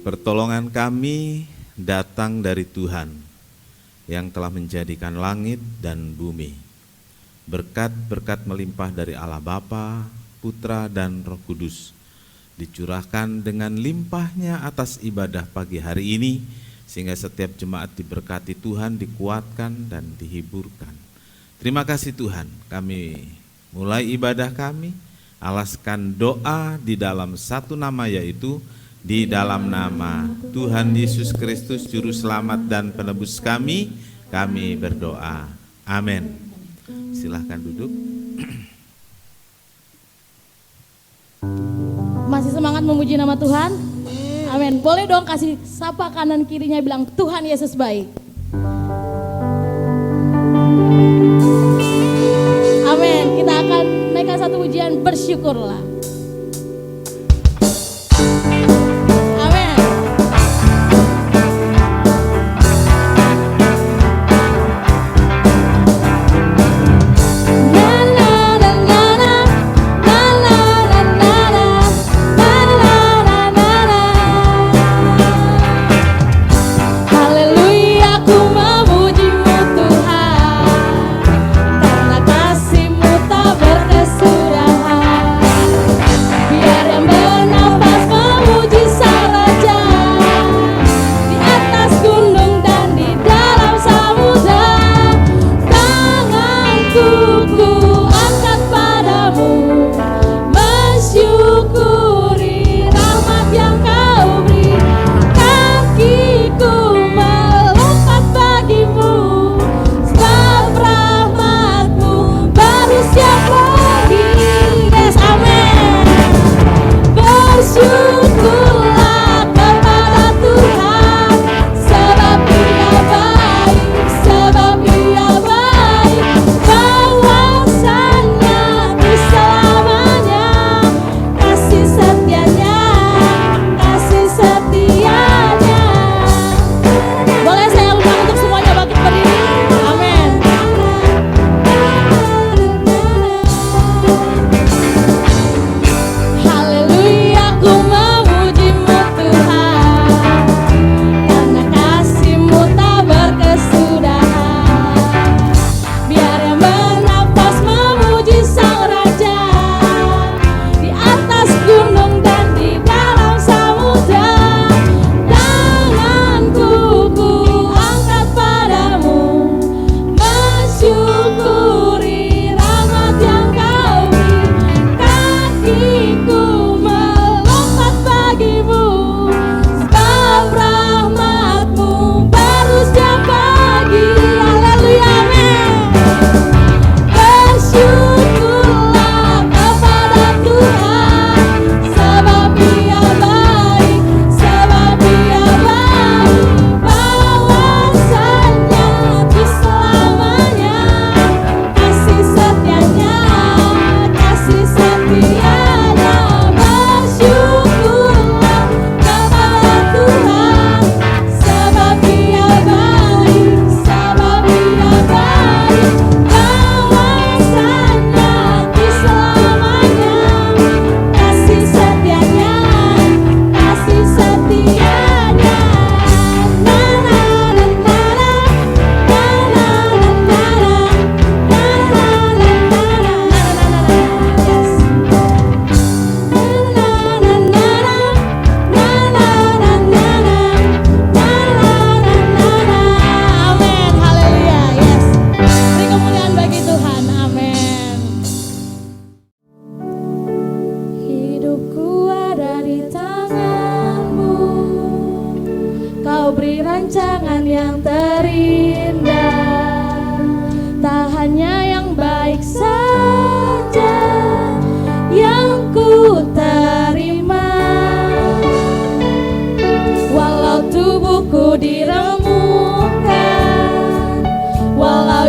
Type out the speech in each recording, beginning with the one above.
Pertolongan kami datang dari Tuhan yang telah menjadikan langit dan bumi. Berkat-berkat melimpah dari Allah Bapa, Putra, dan Roh Kudus dicurahkan dengan limpahnya atas ibadah pagi hari ini, sehingga setiap jemaat diberkati Tuhan, dikuatkan dan dihiburkan. Terima kasih Tuhan, kami mulai ibadah kami, alaskan doa di dalam satu nama, yaitu di dalam nama Tuhan Yesus Kristus Juru Selamat dan Penebus kami berdoa. Amin. Silahkan duduk. Masih semangat memuji nama Tuhan? Amin. Boleh dong kasih sapa kanan kirinya, bilang Tuhan Yesus baik. Amin. Kita akan naikkan satu pujian, bersyukurlah. Amin.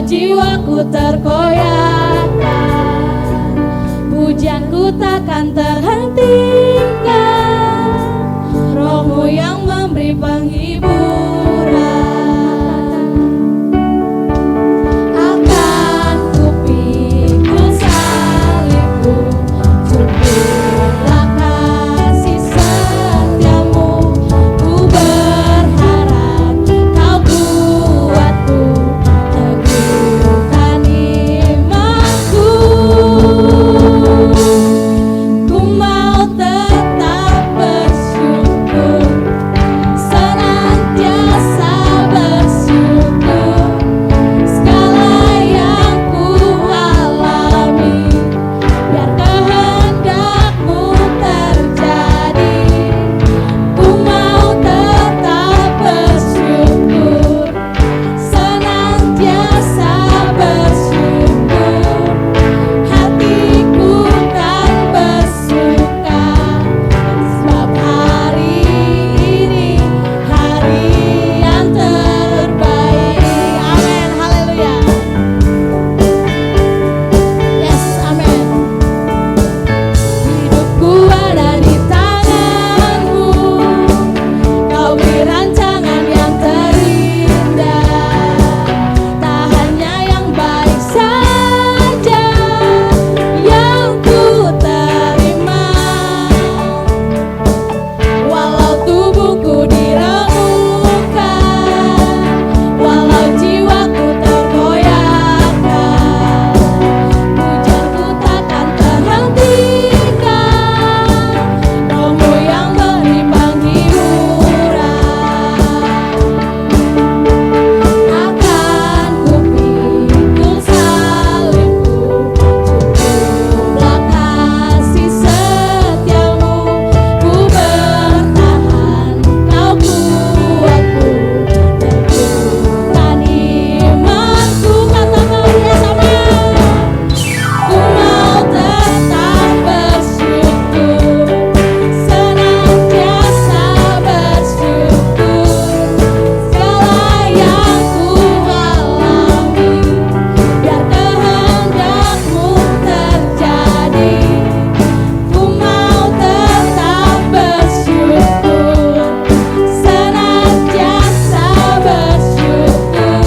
jiwaku terkoyakkan, pujianku takkan terhentikan, Rohmu yang memberi penghiburan. Akan kupikul salibku, syukurlah kasih setiamu, ku berharap kau kuatku, teguhkan imanku. Ku mau tetap bersyukur, senantiasa bersyukur, segala yang ku alami, biar kehendak-Mu terjadi. Ku mau tetap bersyukur, senantiasa bersyukur, hatiku kan bersuka, sebab hari ini hari yang terbaik. Amin, haleluya. Yes, amin. Hidupku ada di tangan-Mu, Kau beri rancangan yang terindah, tak hanya yang baik saja yang ku terima. Walau tubuhku diremukkan, walau jiwaku terkoyakkan, pujianku takkan terhentikan, Rohmu yang beri penghiburan. Akan kupikul salibku, syukurlah kasih setiamu, ku bertahan, kau kuatku, teguhkan imanku. Katakan ya sama. Ku mau tetap bersyukur, senantiasa bersyukur, segala yang ku alami, biar kehendak-Mu terjadi. Ku mau tetap bersyukur, senantiasa bersyukur,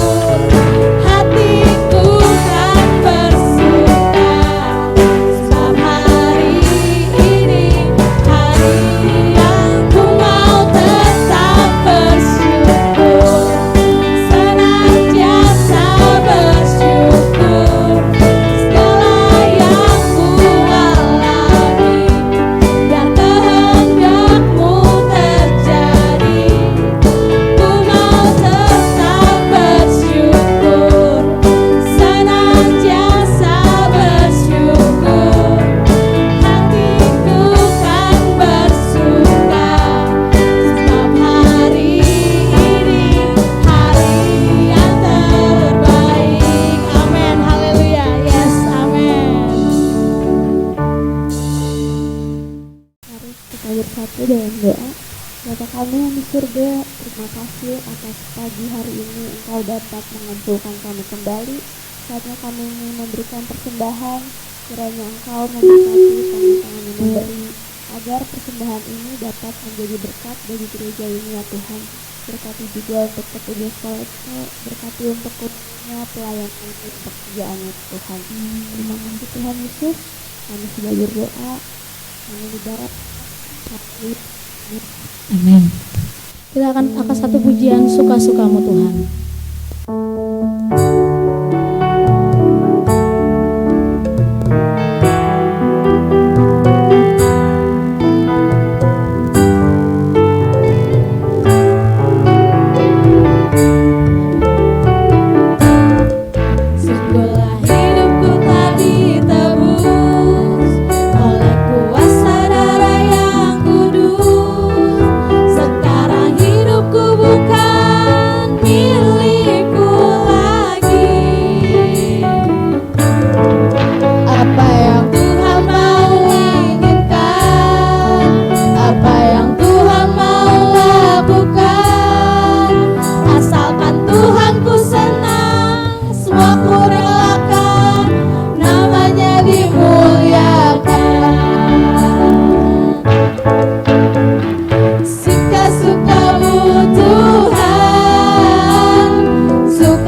hatiku kan bersuka, sebab hari ini hari yang ku mau tetap bersyukur, senantiasa bersyukur, segala yang ku alami, biar kehendak-Mu terjadi. Ku mau tetap bersyukur, senantiasa bersyukur, hatiku kan bersuka, sebab hari ini hari yang terbaik. Amin, haleluya. Yes, amin. Mari kita bersatu dalam doa. Bapa kami yang di surga, terima kasih atas pagi hari ini Engkau dapat mengumpulkan kami kembali. Saatnya kami ingin memberikan persembahan, kiranya Engkau memberkati tangan-tangan yang memberi, agar persembahan ini dapat menjadi berkat bagi gereja ini ya Tuhan. Berkati juga untuk petugas kolekte, berkati untuk kurnia pelayanan pekerjaannya Tuhan. Terima kasih Tuhan Yesus, kami sudah berdoa, kami di darat. Amin. Kita akan angkat satu pujian suka-sukamu Tuhan. Sungguhlah hidupku tak ditebus oleh kuasa darah yang kudus. Sekarang hidupku bukan milik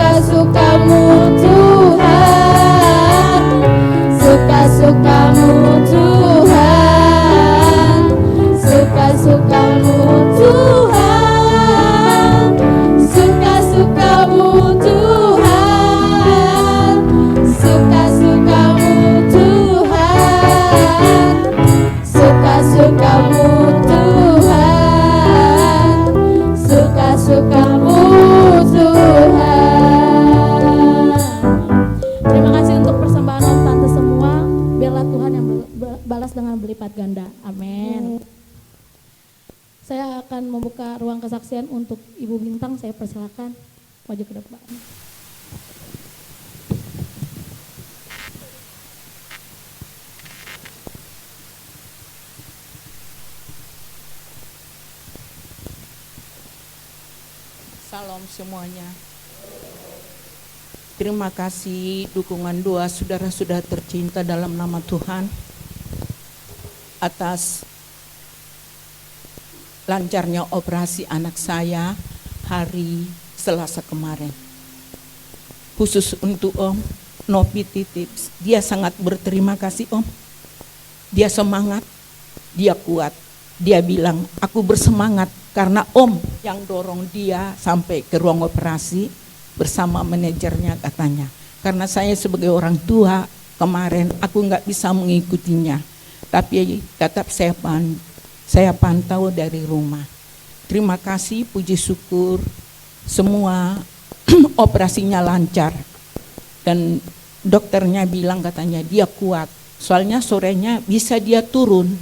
suka-sukamu Tuhan, suka-sukamu Tuhan, suka-sukamu Tuhan, suka-sukamu Tuhan, suka-sukamu Tuhan, suka-sukamu Tuhan, suka-sukamu Tuhan. Terima kasih untuk persembahan om tante semua. Biarlah Tuhan yang balas dengan berlipat ganda. Amin. Saya akan membuka ruang kesaksian untuk Ibu Bintang. Saya persilakan maju ke depan. Salam semuanya. Terima kasih dukungan doa saudara-saudara tercinta dalam nama Tuhan atas lancarnya operasi anak saya hari Selasa kemarin. Khusus untuk Om Novi titip, dia sangat berterima kasih Om. Dia semangat, dia kuat. Dia bilang, aku bersemangat karena Om yang dorong dia sampai ke ruang operasi bersama manajernya katanya. Karena saya sebagai orang tua kemarin aku nggak bisa mengikutinya, tapi tetap saya pantau dari rumah. Terima kasih, puji syukur semua operasinya lancar dan dokternya bilang katanya dia kuat. Soalnya sorenya bisa dia turun.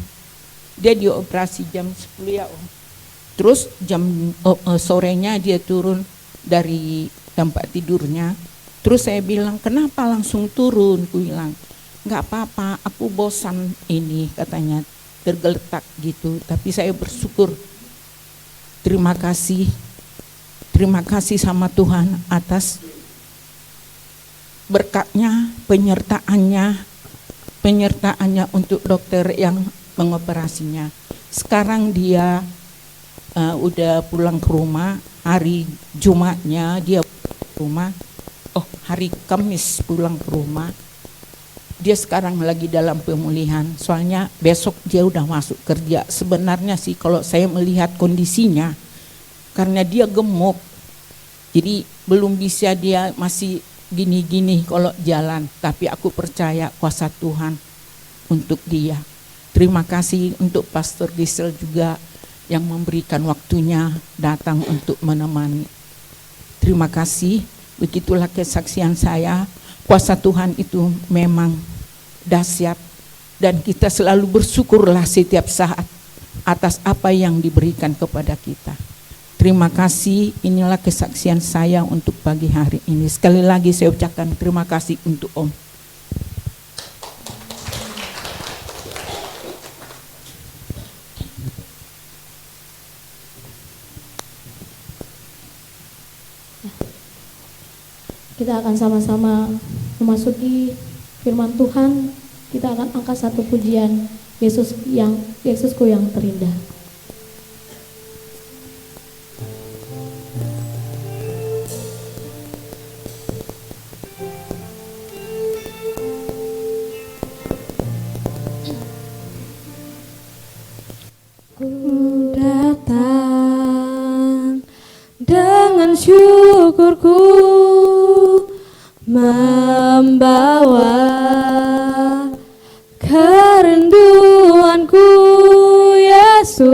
Dia dioperasi jam 10 ya Om. Terus jam sorenya dia turun dari tempat tidurnya. Terus saya bilang, kenapa langsung turun? Aku bilang, nggak apa-apa, aku bosan ini katanya, tergeletak gitu. Tapi saya bersyukur, terima kasih sama Tuhan atas berkatnya, penyertaannya untuk dokter yang mengoperasinya. Sekarang dia udah pulang ke rumah. Hari Jumatnya dia rumah, hari Kamis pulang ke rumah. Dia sekarang lagi dalam pemulihan, soalnya besok dia udah masuk kerja. Sebenarnya sih kalau saya melihat kondisinya, karena dia gemuk, jadi belum bisa, dia masih gini-gini kalau jalan. Tapi aku percaya kuasa Tuhan untuk dia. Terima kasih untuk Pastor Gisel juga yang memberikan waktunya datang untuk menemani. Terima kasih, begitulah kesaksian saya. Kuasa Tuhan itu memang dahsyat dan kita selalu bersyukurlah setiap saat atas apa yang diberikan kepada kita. Terima kasih, inilah kesaksian saya untuk pagi hari ini. Sekali lagi saya ucapkan terima kasih untuk Om. Kita akan sama-sama memasuki firman Tuhan. Kita akan angkat satu pujian, Yesusku yang terindah. Ku datang dengan syukurku, membawa kerinduanku, Yesus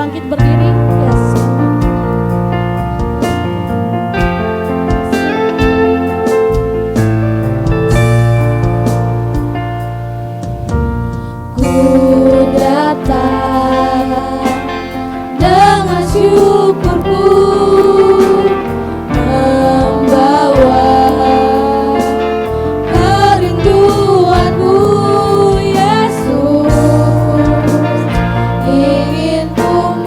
bangkit berdiri. Yes. Ku datang dengan syukurku, membawa kerinduanku, Yesus. Ingin ku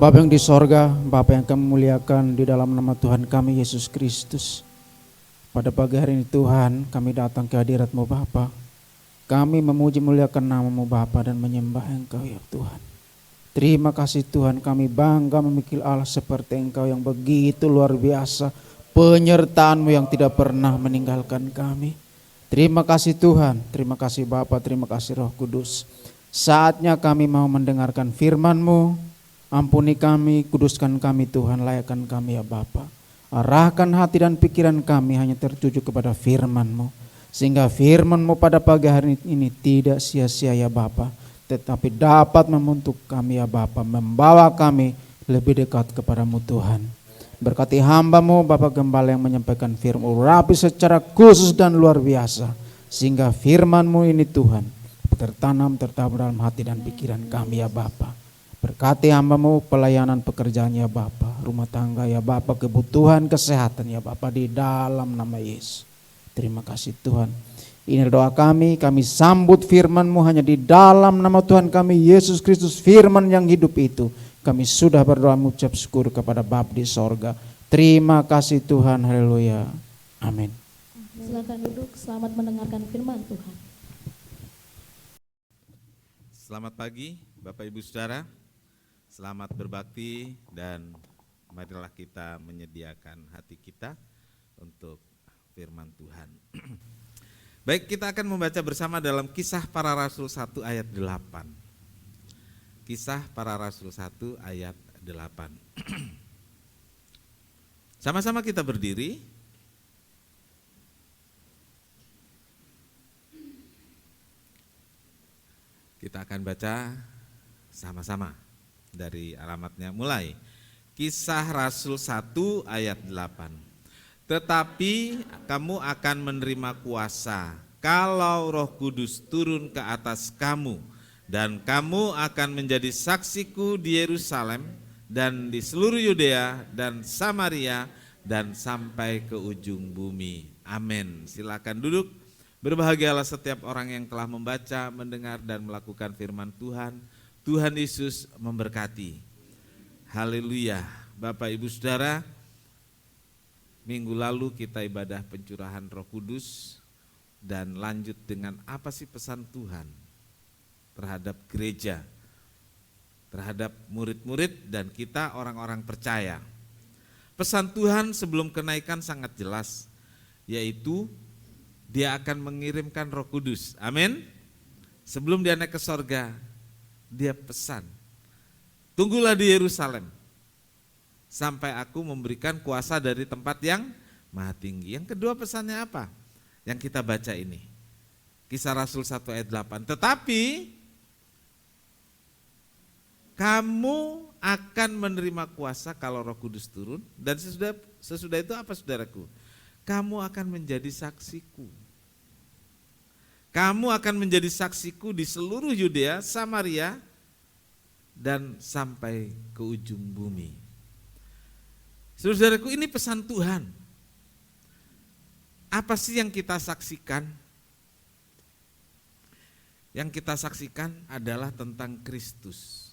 Bapa yang di sorga, Bapa yang kami muliakan di dalam nama Tuhan kami Yesus Kristus. Pada pagi hari ini Tuhan, kami datang ke hadirat-Mu Bapa. Kami memuji muliakan nama-Mu Bapa dan menyembah Engkau ya Tuhan. Terima kasih Tuhan, kami bangga memiliki Allah seperti Engkau yang begitu luar biasa. Penyertaan-Mu yang tidak pernah meninggalkan kami. Terima kasih Tuhan, terima kasih Bapa, terima kasih Roh Kudus. Saatnya kami mau mendengarkan firman-Mu. Ampuni kami, kuduskan kami Tuhan, layakkan kami ya Bapa. Arahkan hati dan pikiran kami hanya tertuju kepada firman-Mu. Sehingga firman-Mu pada pagi hari ini tidak sia-sia ya Bapa. Tetapi dapat membentuk kami ya Bapa, membawa kami lebih dekat kepadamu Tuhan. Berkati hamba-Mu Bapak Gembala yang menyampaikan firman, urapi secara khusus dan luar biasa. Sehingga firman-Mu ini Tuhan tertanam, tertabur dalam hati dan pikiran kami ya Bapa. Berkati hamba-Mu pelayanan pekerjaannya Bapa, rumah tangga ya Bapa, kebutuhan kesehatan ya Bapa di dalam nama Yesus. Terima kasih Tuhan. Ini doa kami sambut firman-Mu hanya di dalam nama Tuhan kami Yesus Kristus, firman yang hidup itu. Kami sudah berdoa mengucap syukur kepada Bapa di sorga. Terima kasih Tuhan, haleluya. Amin. Silakan duduk, selamat mendengarkan firman Tuhan. Selamat pagi Bapak Ibu Saudara. Selamat berbakti dan marilah kita menyediakan hati kita untuk firman Tuhan. Baik, kita akan membaca bersama dalam Kisah Para Rasul 1 ayat 8. Kisah Para Rasul 1 ayat 8. Sama-sama kita berdiri. Kita akan baca sama-sama. Dari alamatnya mulai. Kisah Rasul 1 ayat 8. Tetapi kamu akan menerima kuasa kalau Roh Kudus turun ke atas kamu, dan kamu akan menjadi saksiku di Yerusalem dan di seluruh Yudea dan Samaria dan sampai ke ujung bumi. Amin. Silakan duduk. Berbahagialah setiap orang yang telah membaca, mendengar dan melakukan firman Tuhan. Tuhan Yesus memberkati. Haleluya. Bapak Ibu Saudara, minggu lalu kita ibadah pencurahan Roh Kudus dan lanjut dengan apa sih pesan Tuhan terhadap gereja, terhadap murid-murid dan kita orang-orang percaya. Pesan Tuhan sebelum kenaikan sangat jelas, yaitu Dia akan mengirimkan Roh Kudus. Amin. Sebelum Dia naik ke sorga, Dia pesan, tunggulah di Yerusalem sampai aku memberikan kuasa dari tempat yang maha tinggi. Yang kedua pesannya apa? Yang kita baca ini, Kisah Rasul 1 ayat 8. Tetapi kamu akan menerima kuasa kalau Roh Kudus turun, dan sesudah itu apa saudaraku? Kamu akan menjadi saksiku. Kamu akan menjadi saksiku di seluruh Yudea, Samaria, dan sampai ke ujung bumi. Saudaraku, ini pesan Tuhan. Apa sih yang kita saksikan? Yang kita saksikan adalah tentang Kristus.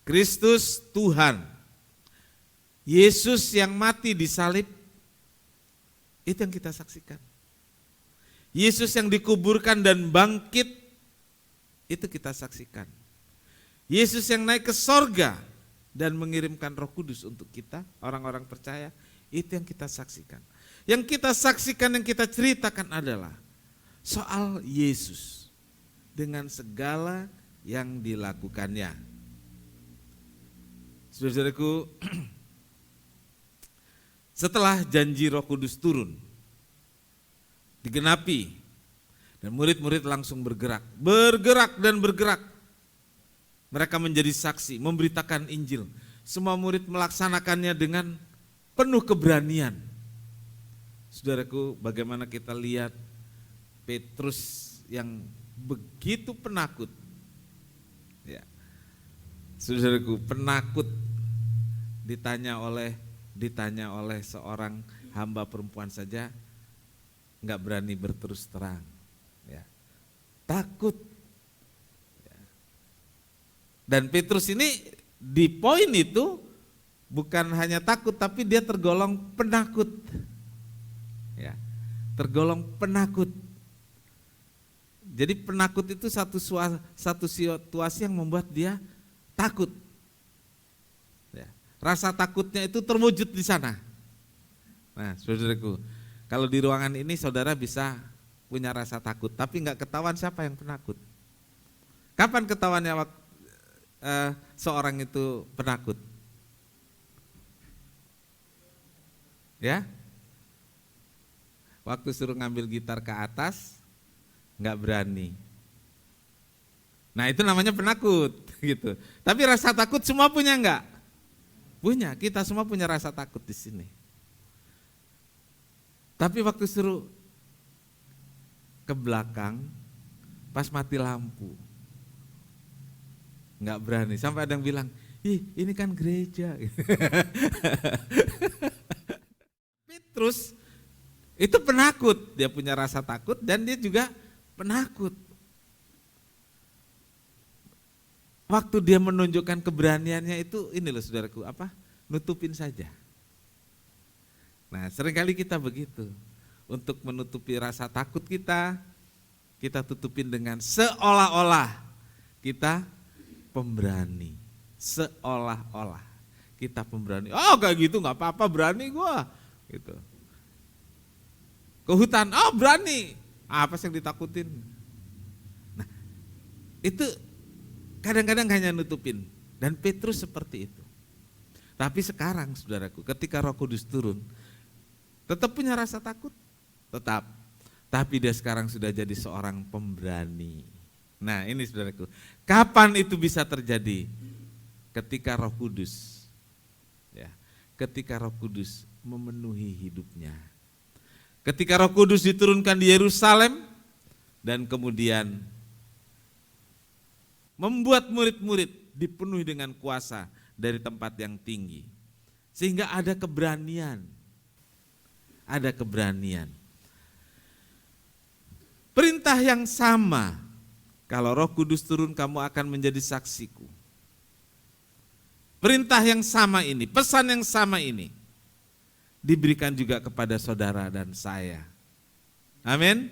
Kristus Tuhan. Yesus yang mati di salib, itu yang kita saksikan. Yesus yang dikuburkan dan bangkit, itu kita saksikan. Yesus yang naik ke sorga dan mengirimkan Roh Kudus untuk kita, orang-orang percaya, itu yang kita saksikan. Yang kita saksikan, yang kita ceritakan adalah soal Yesus dengan segala yang dilakukannya. Saudaraku, setelah janji Roh Kudus turun, digenapi, dan murid-murid langsung bergerak dan bergerak. Mereka menjadi saksi, memberitakan Injil. Semua murid melaksanakannya dengan penuh keberanian. Saudaraku, bagaimana kita lihat Petrus yang begitu penakut. Ya. Saudaraku, penakut ditanya oleh seorang hamba perempuan saja, nggak berani berterus terang, ya. Takut. Ya. Dan Petrus ini di poin itu bukan hanya takut, tapi dia tergolong penakut. Ya, tergolong penakut. Jadi penakut itu satu situasi yang membuat dia takut. Ya, rasa takutnya itu terwujud di sana. Nah, saudaraku, kalau di ruangan ini saudara bisa punya rasa takut, tapi nggak ketahuan siapa yang penakut. Kapan ketahuannya seorang itu penakut? Ya, waktu suruh ngambil gitar ke atas, nggak berani. Nah itu namanya penakut gitu. Tapi rasa takut semua punya nggak? Punya, kita semua punya rasa takut di sini. Tapi waktu suruh ke belakang, pas mati lampu, nggak berani. Sampai ada yang bilang, ih ini kan gereja. Petrus itu penakut, dia punya rasa takut dan dia juga penakut. Waktu dia menunjukkan keberaniannya itu, ini loh saudaraku, nutupin saja. Nah seringkali kita begitu, untuk menutupi rasa takut kita tutupin dengan seolah-olah kita pemberani. Seolah-olah kita pemberani. Oh kayak gitu nggak apa-apa, berani gua. Gitu. Ke hutan, oh berani. Apa sih yang ditakutin? Nah, itu kadang-kadang hanya nutupin. Dan Petrus seperti itu. Tapi sekarang saudaraku, ketika Roh Kudus turun, tetap punya rasa takut? Tetap. Tapi dia sekarang sudah jadi seorang pemberani. Nah ini saudaraku, kapan itu bisa terjadi? Ketika Roh Kudus, ya, ketika Roh Kudus memenuhi hidupnya. Ketika Roh Kudus diturunkan di Yerusalem dan kemudian membuat murid-murid dipenuhi dengan kuasa dari tempat yang tinggi. Sehingga ada keberanian. Ada keberanian. Perintah yang sama, kalau Roh Kudus turun kamu akan menjadi saksiku. Perintah yang sama ini, pesan yang sama ini diberikan juga kepada saudara dan saya. Amin.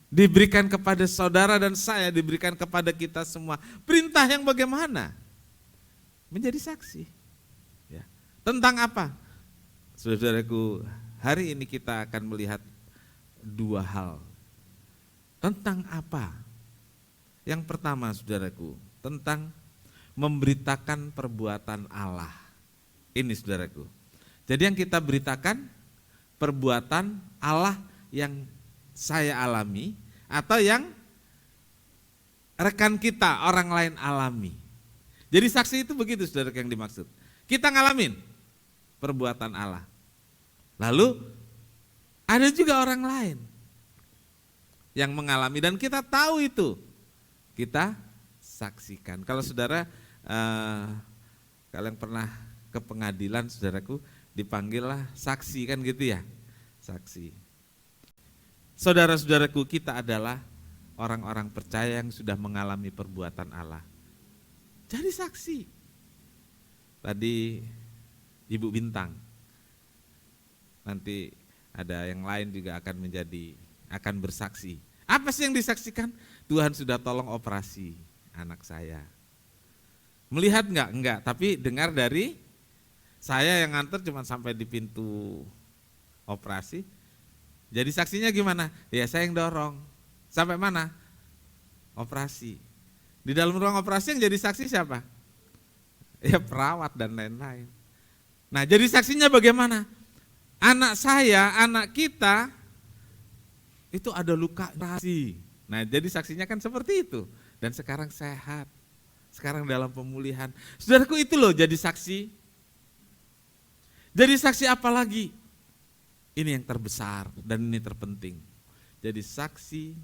Diberikan kepada saudara dan saya, diberikan kepada kita semua. Perintah yang bagaimana? Menjadi saksi. Ya. Tentang apa? Saudaraku, hari ini kita akan melihat dua hal. Tentang apa? Yang pertama saudaraku, tentang memberitakan perbuatan Allah. Ini saudaraku. Jadi yang kita beritakan perbuatan Allah yang saya alami atau yang rekan kita, orang lain alami. Jadi saksi itu begitu saudara yang dimaksud. Kita ngalamin perbuatan Allah. Lalu ada juga orang lain yang mengalami dan kita tahu itu. Kita saksikan. Kalau saudara, kalian pernah ke pengadilan saudaraku, dipanggillah saksi kan gitu ya, saksi. Saudara-saudaraku, kita adalah orang-orang percaya yang sudah mengalami perbuatan Allah. Jadi saksi. Tadi Ibu Bintang, nanti ada yang lain juga akan bersaksi. Apa sih yang disaksikan? Tuhan sudah tolong operasi anak saya. Melihat enggak? Enggak, tapi dengar dari saya yang nganter cuma sampai di pintu operasi. Jadi saksinya gimana? Ya saya yang dorong. Sampai mana? Operasi. Di dalam ruang operasi yang jadi saksi siapa? Ya perawat dan lain-lain. Nah jadi saksinya bagaimana? Anak saya, anak kita itu ada luka operasi. Nah jadi saksinya kan seperti itu. Dan sekarang sehat. Sekarang dalam pemulihan. Saudaraku itu loh jadi saksi. Jadi saksi apa lagi? Ini yang terbesar dan ini terpenting. Jadi saksi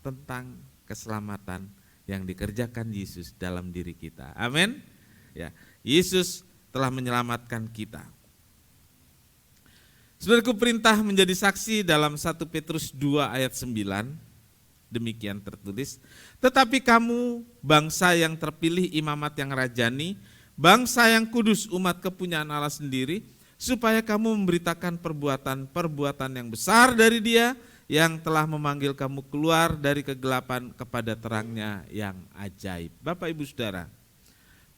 tentang keselamatan yang dikerjakan Yesus dalam diri kita. Amin. Ya, Yesus telah menyelamatkan kita. Saudaraku, perintah menjadi saksi dalam 1 Petrus 2 ayat 9. Demikian tertulis, tetapi kamu bangsa yang terpilih, imamat yang rajani, bangsa yang kudus, umat kepunyaan Allah sendiri, supaya kamu memberitakan perbuatan-perbuatan yang besar dari Dia yang telah memanggil kamu keluar dari kegelapan kepada terangnya yang ajaib. Bapak Ibu Saudara,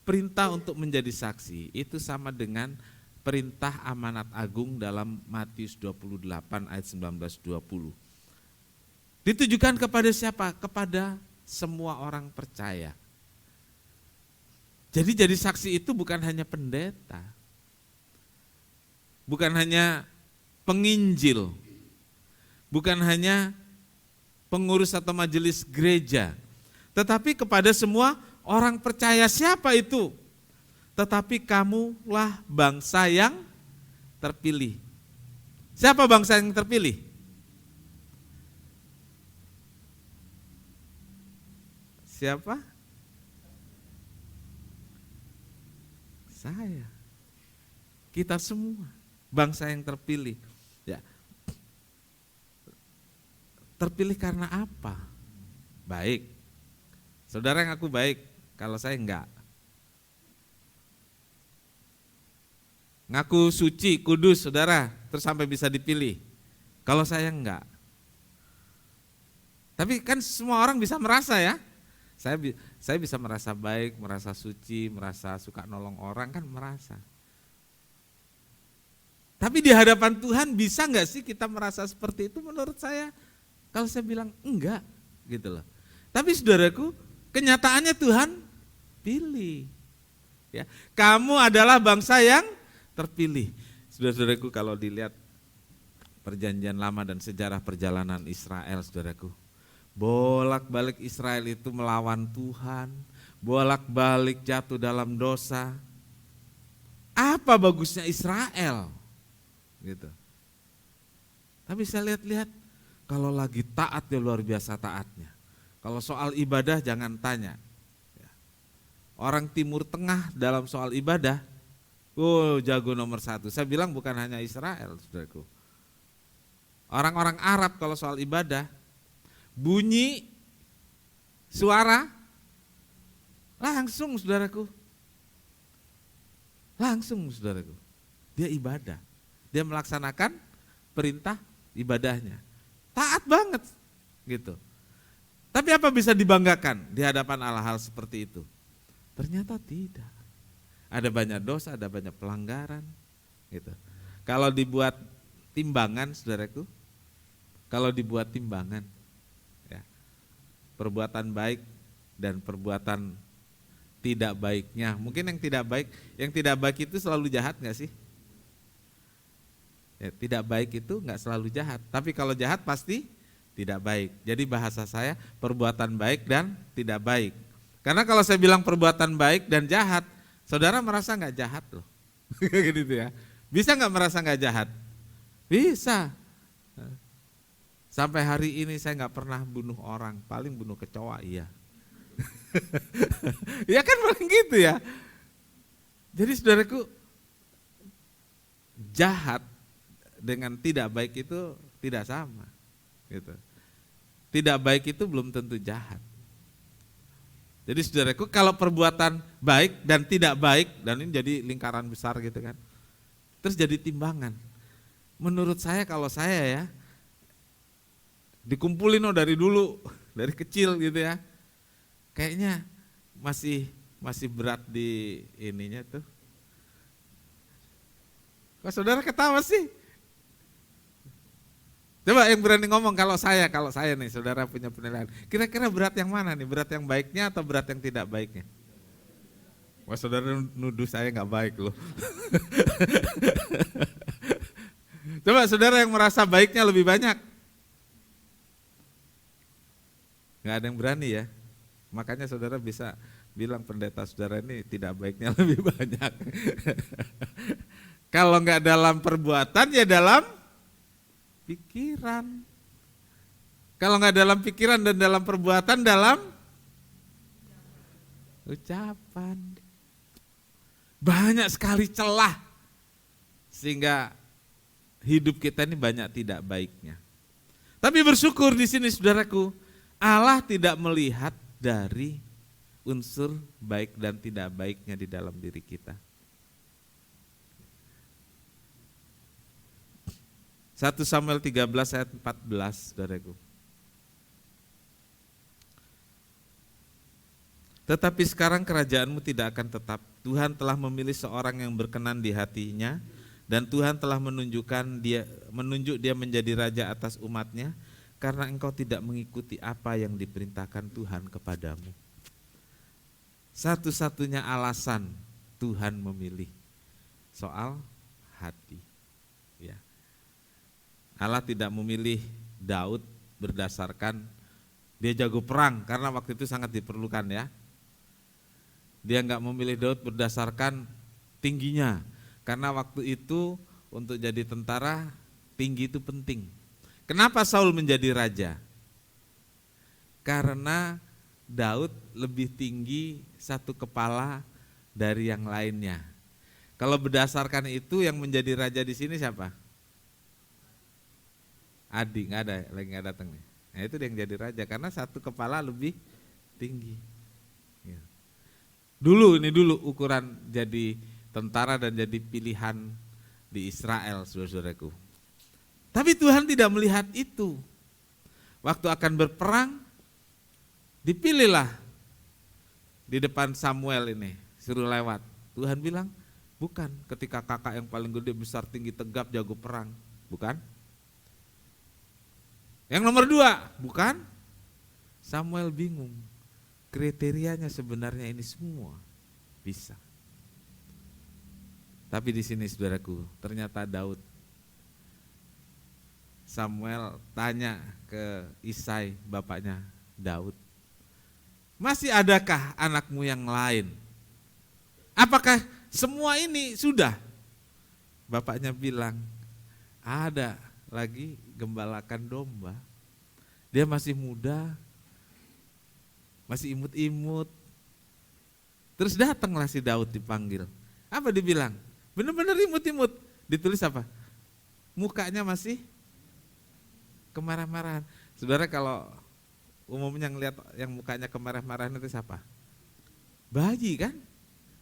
perintah untuk menjadi saksi itu sama dengan perintah amanat agung dalam Matius 28 ayat 19-20. Ditujukan kepada siapa? Kepada semua orang percaya. Jadi saksi itu bukan hanya pendeta, bukan hanya penginjil, bukan hanya pengurus atau majelis gereja, tetapi kepada semua orang percaya. Siapa itu? Tetapi kamulah bangsa yang terpilih. Siapa bangsa yang terpilih? Siapa? Saya. Kita semua bangsa yang terpilih. Ya. Terpilih karena apa? Baik. Saudara ngaku baik, kalau saya enggak. Ngaku suci, kudus, saudara, terus sampai bisa dipilih. Kalau saya enggak. Tapi kan semua orang bisa merasa ya. Saya bisa merasa baik, merasa suci, merasa suka nolong orang, kan merasa. Tapi di hadapan Tuhan bisa enggak sih kita merasa seperti itu? Menurut saya, kalau saya bilang enggak, gitu loh. Tapi saudaraku, kenyataannya Tuhan pilih. Ya, kamu adalah bangsa yang terpilih. Saudara-saudaraku, kalau dilihat perjanjian lama dan sejarah perjalanan Israel, saudaraku, bolak-balik Israel itu melawan Tuhan, bolak-balik jatuh dalam dosa. Apa bagusnya Israel? Gitu. Tapi saya lihat-lihat, kalau lagi taat ya luar biasa taatnya. Kalau soal ibadah jangan tanya. Orang Timur Tengah dalam soal ibadah, jago nomor 1. Saya bilang bukan hanya Israel, saudaraku. Orang-orang Arab kalau soal ibadah, bunyi suara langsung, saudaraku. Langsung, saudaraku. Dia ibadah. Dia melaksanakan perintah ibadahnya. Taat banget, gitu. Tapi apa bisa dibanggakan di hadapan Allah hal seperti itu? Ternyata tidak. Ada banyak dosa, ada banyak pelanggaran, gitu. Kalau dibuat timbangan, saudaraku, kalau dibuat timbangan, ya, perbuatan baik dan perbuatan tidak baiknya, mungkin yang tidak baik itu selalu jahat nggak sih? Ya, tidak baik itu nggak selalu jahat, tapi kalau jahat pasti tidak baik. Jadi bahasa saya perbuatan baik dan tidak baik. Karena kalau saya bilang perbuatan baik dan jahat, saudara merasa nggak jahat loh, gitu ya? Bisa nggak merasa nggak jahat? Bisa. Sampai hari ini saya nggak pernah bunuh orang, paling bunuh kecoa, iya. Ya kan paling gitu ya. Jadi saudaraku, jahat dengan tidak baik itu tidak sama, gitu. Tidak baik itu belum tentu jahat. Jadi saudaraku, kalau perbuatan baik dan tidak baik, dan ini jadi lingkaran besar gitu kan, terus jadi timbangan. Menurut saya, kalau saya ya, dikumpulin dari dulu, dari kecil gitu ya, kayaknya masih berat di ininya tuh. Kok saudara ketawa sih? Coba yang berani ngomong, kalau saya nih, saudara punya penilaian. Kira-kira berat yang mana nih? Berat yang baiknya atau berat yang tidak baiknya? Wah, saudara nuduh saya nggak baik loh. Coba saudara yang merasa baiknya lebih banyak. Nggak ada yang berani ya. Makanya saudara bisa bilang pendeta saudara ini tidak baiknya lebih banyak. Kalau nggak dalam perbuatan ya dalam pikiran. Kalau nggak dalam pikiran dan dalam perbuatan, dalam ucapan. Banyak sekali celah sehingga hidup kita ini banyak tidak baiknya. Tapi bersyukur di sini saudaraku, Allah tidak melihat dari unsur baik dan tidak baiknya di dalam diri kita. 1 Samuel 13 ayat 14, saudaraku. Tetapi sekarang kerajaanmu tidak akan tetap. Tuhan telah memilih seorang yang berkenan di hatinya, dan Tuhan telah menunjuk dia menjadi raja atas umatnya, karena engkau tidak mengikuti apa yang diperintahkan Tuhan kepadamu. Satu-satunya alasan Tuhan memilih soal hati. Ya. Allah tidak memilih Daud berdasarkan dia jago perang, karena waktu itu sangat diperlukan ya. Dia enggak memilih Daud berdasarkan tingginya, karena waktu itu untuk jadi tentara tinggi itu penting. Kenapa Saul menjadi raja? Karena Daud lebih tinggi satu kepala dari yang lainnya. Kalau berdasarkan itu yang menjadi raja di sini siapa? Adi, lagi nggak datang nih. Nah itu dia yang jadi raja karena satu kepala lebih tinggi. Ya. Dulu ukuran jadi tentara dan jadi pilihan di Israel, saudara-saudaraku. Tapi Tuhan tidak melihat itu. Waktu akan berperang, dipilihlah di depan Samuel ini, suruh lewat. Tuhan bilang, bukan ketika kakak yang paling gede, besar, tinggi, tegap, jago perang. Bukan. Yang nomor 2, bukan. Samuel bingung. Kriterianya sebenarnya ini semua bisa. Tapi di sini saudaraku, ternyata Daud. Samuel tanya ke Isai, bapaknya Daud. Masih adakah anakmu yang lain? Apakah semua ini sudah? Bapaknya bilang, ada lagi gembalakan domba. Dia masih muda, masih imut-imut. Terus datanglah si Daud dipanggil. Apa dibilang? Benar-benar imut-imut. Ditulis apa? Mukanya masih kemarah-marahan. Saudara kalau umumnya ngelihat yang mukanya kemarah-marahan itu siapa? Bayi kan?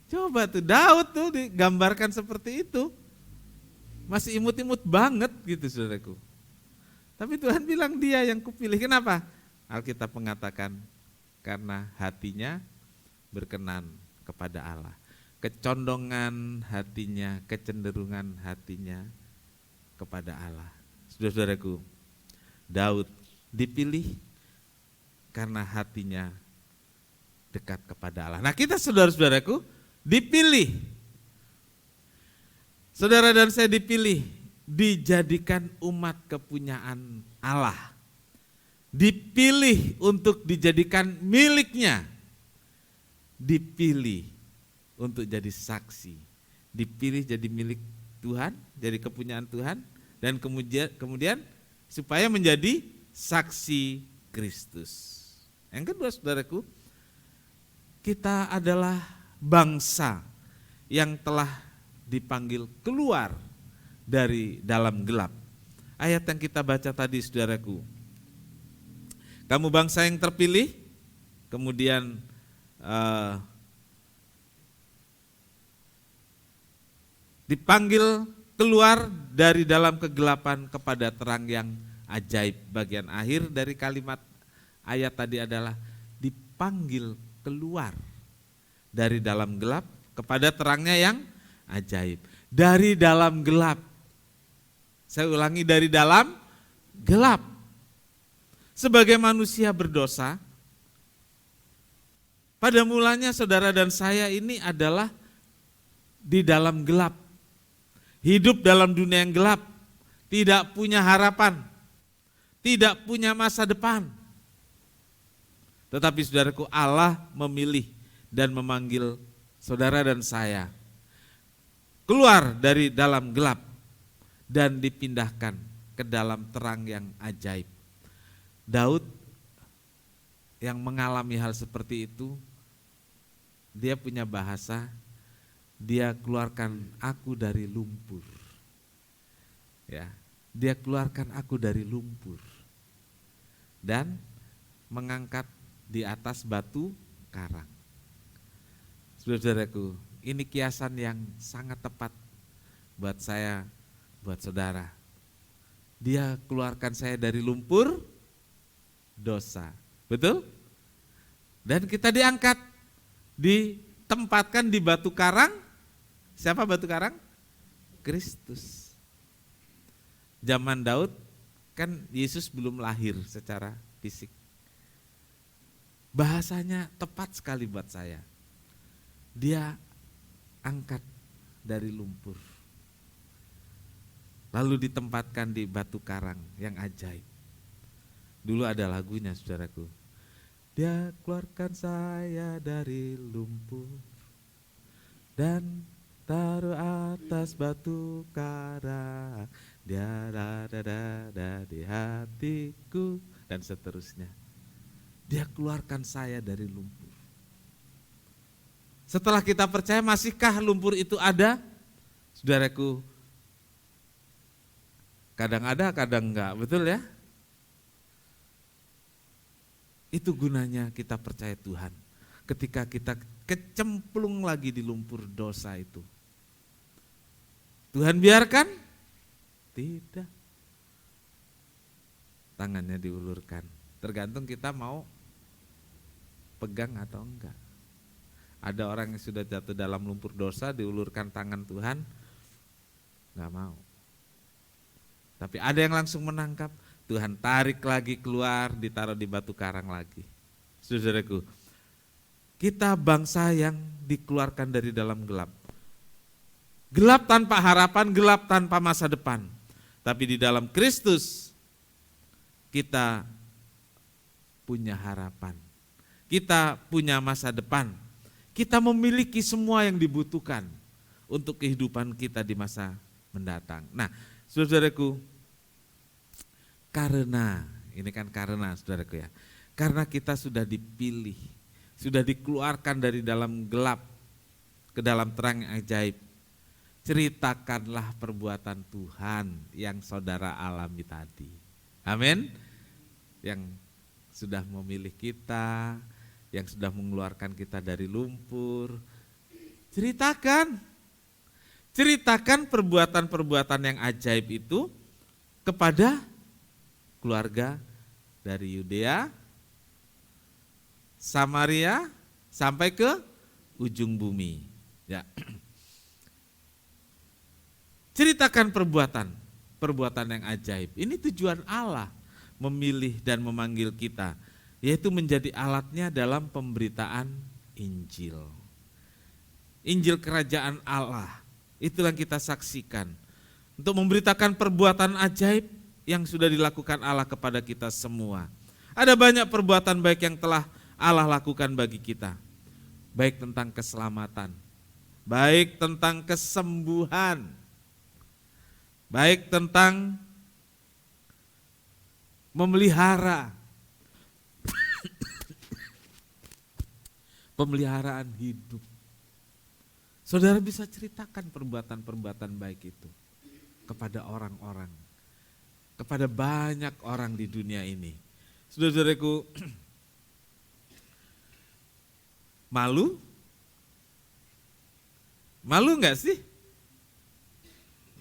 Coba tuh Daud tuh digambarkan seperti itu. Masih imut-imut banget gitu saudaraku. Tapi Tuhan bilang dia yang kupilih. Kenapa? Alkitab mengatakan karena hatinya berkenan kepada Allah. Kecondongan hatinya, kecenderungan hatinya kepada Allah. Saudara-saudaraku, Daud dipilih karena hatinya dekat kepada Allah. Nah kita saudara-saudaraku dipilih. Saudara dan saya dipilih, dijadikan umat kepunyaan Allah. Dipilih untuk dijadikan miliknya. Dipilih untuk jadi saksi. Dipilih jadi milik Tuhan, jadi kepunyaan Tuhan. Dan kemudian supaya menjadi saksi Kristus. Yang kedua saudaraku, kita adalah bangsa yang telah dipanggil keluar dari dalam gelap. Ayat yang kita baca tadi saudaraku. Kamu bangsa yang terpilih, kemudian dipanggil keluar dari dalam kegelapan kepada terang yang ajaib. Bagian akhir dari kalimat ayat tadi adalah dipanggil keluar dari dalam gelap kepada terangnya yang ajaib. Dari dalam gelap. Saya ulangi, dari dalam gelap. Sebagai manusia berdosa, pada mulanya saudara dan saya ini adalah di dalam gelap. Hidup dalam dunia yang gelap, tidak punya harapan, tidak punya masa depan. Tetapi saudaraku, Allah memilih dan memanggil saudara dan saya keluar dari dalam gelap dan dipindahkan ke dalam terang yang ajaib. Daud yang mengalami hal seperti itu, dia punya bahasa, dia keluarkan aku dari lumpur. Ya, dia keluarkan aku dari lumpur dan mengangkat di atas batu karang. Saudaraku, ini kiasan yang sangat tepat buat saya, buat saudara. Dia keluarkan saya dari lumpur dosa. Betul? Dan kita diangkat, ditempatkan di batu karang. Siapa batu karang? Kristus. Zaman Daud kan Yesus belum lahir secara fisik. Bahasanya tepat sekali buat saya. Dia angkat dari lumpur. Lalu ditempatkan di batu karang yang ajaib. Dulu ada lagunya, saudaraku. Dia keluarkan saya dari lumpur dan taruh atas batu karang. Dia ada di hatiku dan seterusnya. Dia keluarkan saya dari lumpur. Setelah kita percaya, masihkah lumpur itu ada? Saudaraku, kadang ada, kadang enggak, betul ya? Itu gunanya kita percaya Tuhan. Ketika kita kecemplung lagi di lumpur dosa itu. Tuhan biarkan? Tidak. Tangannya diulurkan. Tergantung kita mau pegang atau enggak. Ada orang yang sudah jatuh dalam lumpur dosa, diulurkan tangan Tuhan, enggak mau. Tapi ada yang langsung menangkap, Tuhan tarik lagi keluar, ditaruh di batu karang lagi. Saudaraku, kita bangsa yang dikeluarkan dari dalam gelap. Gelap tanpa harapan, gelap tanpa masa depan. Tapi di dalam Kristus, kita punya harapan. Kita punya masa depan. Kita memiliki semua yang dibutuhkan untuk kehidupan kita di masa mendatang. Nah, saudaraku, karena saudaraku ya, karena kita sudah dipilih, sudah dikeluarkan dari dalam gelap ke dalam terang yang ajaib, ceritakanlah perbuatan Tuhan yang saudara alami tadi. Amin. Yang sudah memilih kita, yang sudah mengeluarkan kita dari lumpur, ceritakan perbuatan-perbuatan yang ajaib itu kepada keluarga dari Yudea, Samaria, sampai ke ujung bumi. Ya. Ceritakan perbuatan yang ajaib. Ini tujuan Allah memilih dan memanggil kita, yaitu menjadi alatnya dalam pemberitaan Injil. Injil kerajaan Allah, itulah yang kita saksikan. Untuk memberitakan perbuatan ajaib yang sudah dilakukan Allah kepada kita semua. Ada banyak perbuatan baik yang telah Allah lakukan bagi kita. Baik tentang keselamatan, baik tentang kesembuhan, baik tentang memelihara, pemeliharaan hidup. Saudara bisa ceritakan perbuatan-perbuatan baik itu kepada orang-orang, kepada banyak orang di dunia ini. Saudara-saudaraku, malu enggak sih?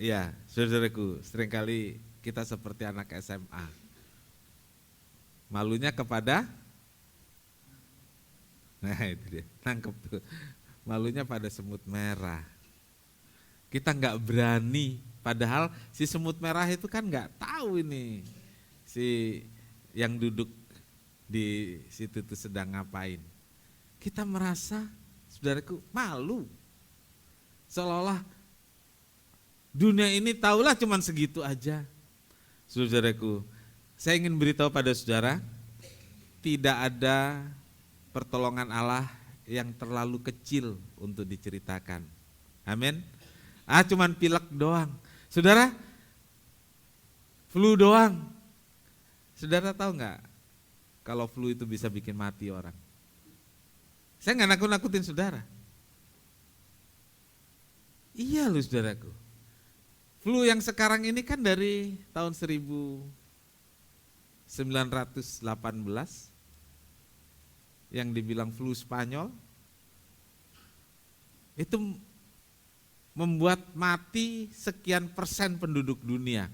Iya, saudara-saudaraku, seringkali kita seperti anak SMA. Malunya kepada, nah itu dia, nangkep tuh. Malunya pada semut merah. Kita enggak berani, padahal si semut merah itu kan enggak tahu ini si yang duduk di situ tuh sedang ngapain. Kita merasa, saudaraku, malu. Seolah-olah dunia ini taulah cuman segitu aja. Saudaraku, saya ingin beritahu pada saudara, tidak ada pertolongan Allah yang terlalu kecil untuk diceritakan. Amin. Cuman pilek doang. Saudara, flu doang. Saudara tahu nggak kalau flu itu bisa bikin mati orang? Saya nggak nakut-nakutin saudara. Iya loh saudaraku. Flu yang sekarang ini kan dari tahun 1918 yang dibilang flu Spanyol. itu membuat mati sekian persen penduduk dunia.